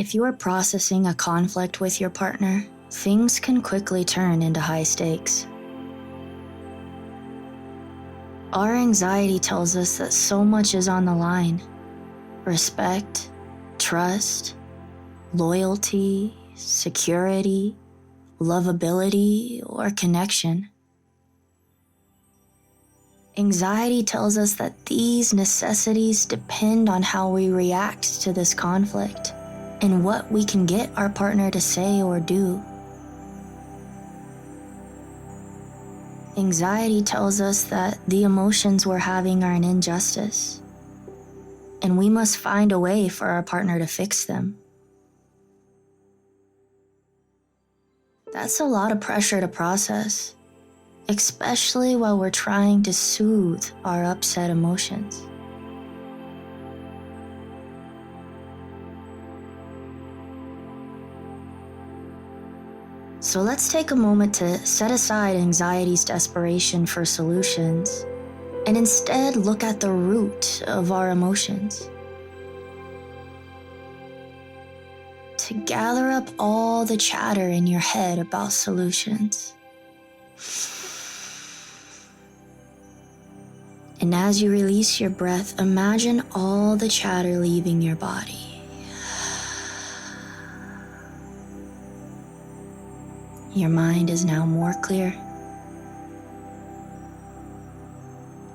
If you are processing a conflict with your partner, things can quickly turn into high stakes. Our anxiety tells us that so much is on the line: respect, trust, loyalty, security, lovability, or connection. Anxiety tells us that these necessities depend on how we react to this conflict and what we can get our partner to say or do. Anxiety tells us that the emotions we're having are an injustice, and we must find a way for our partner to fix them. That's a lot of pressure to process, especially while we're trying to soothe our upset emotions. So let's take a moment to set aside anxiety's desperation for solutions and instead look at the root of our emotions. To gather up all the chatter in your head about solutions. And as you release your breath, imagine all the chatter leaving your body. Your mind is now more clear.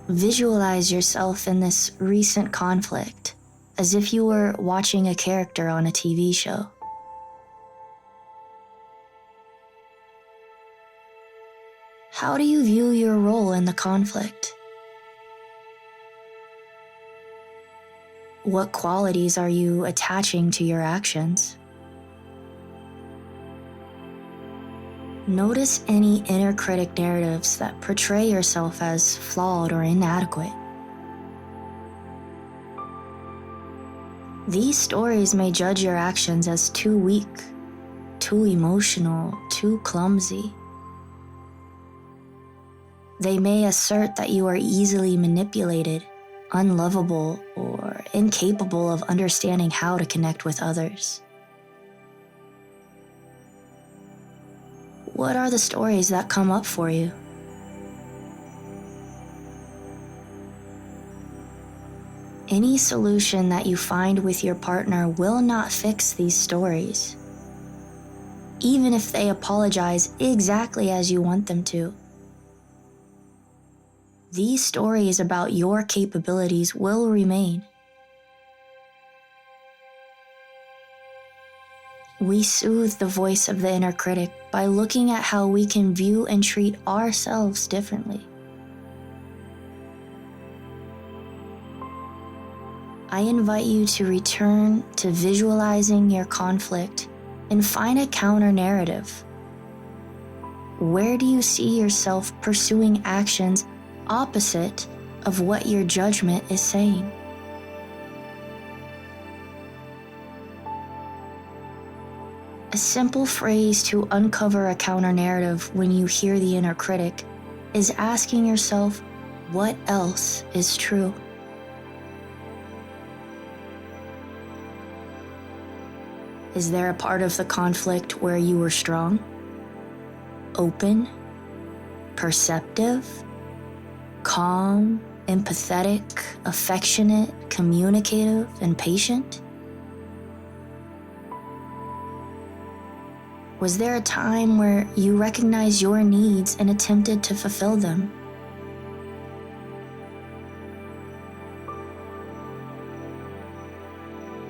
Visualize yourself in this recent conflict as if you were watching a character on a TV show. How do you view your role in the conflict? What qualities are you attaching to your actions? Notice any inner critic narratives that portray yourself as flawed or inadequate. These stories may judge your actions as too weak, too emotional, too clumsy. They may assert that you are easily manipulated, unlovable, or incapable of understanding how to connect with others. What are the stories that come up for you? Any solution that you find with your partner will not fix these stories, even if they apologize exactly as you want them to. These stories about your capabilities will remain. We soothe the voice of the inner critic by looking at how we can view and treat ourselves differently. I invite you to return to visualizing your conflict and find a counter narrative. Where do you see yourself pursuing actions opposite of what your judgment is saying? A simple phrase to uncover a counter-narrative when you hear the inner critic is asking yourself, what else is true? Is there a part of the conflict where you were strong, open, perceptive, calm, empathetic, affectionate, communicative, and patient? Was there a time where you recognized your needs and attempted to fulfill them?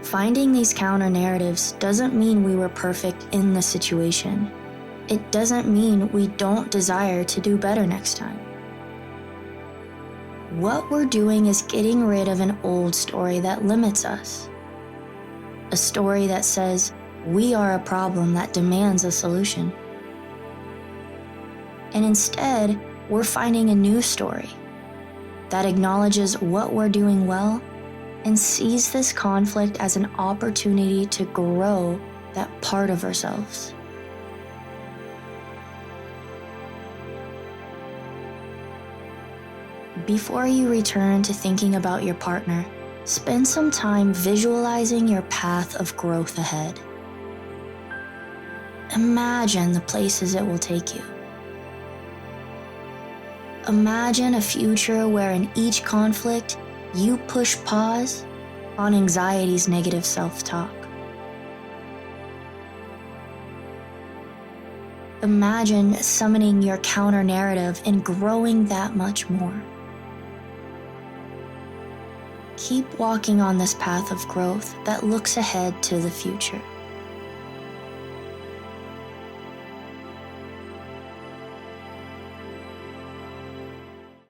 Finding these counter-narratives doesn't mean we were perfect in the situation. It doesn't mean we don't desire to do better next time. What we're doing is getting rid of an old story that limits us. A story that says, we are a problem that demands a solution. And instead, we're finding a new story that acknowledges what we're doing well and sees this conflict as an opportunity to grow that part of ourselves. Before you return to thinking about your partner, Spend some time visualizing your path of growth ahead. Imagine the places it will take you. Imagine a future where in each conflict, you push pause on anxiety's negative self-talk. Imagine summoning your counter-narrative and growing that much more. Keep walking on this path of growth that looks ahead to the future.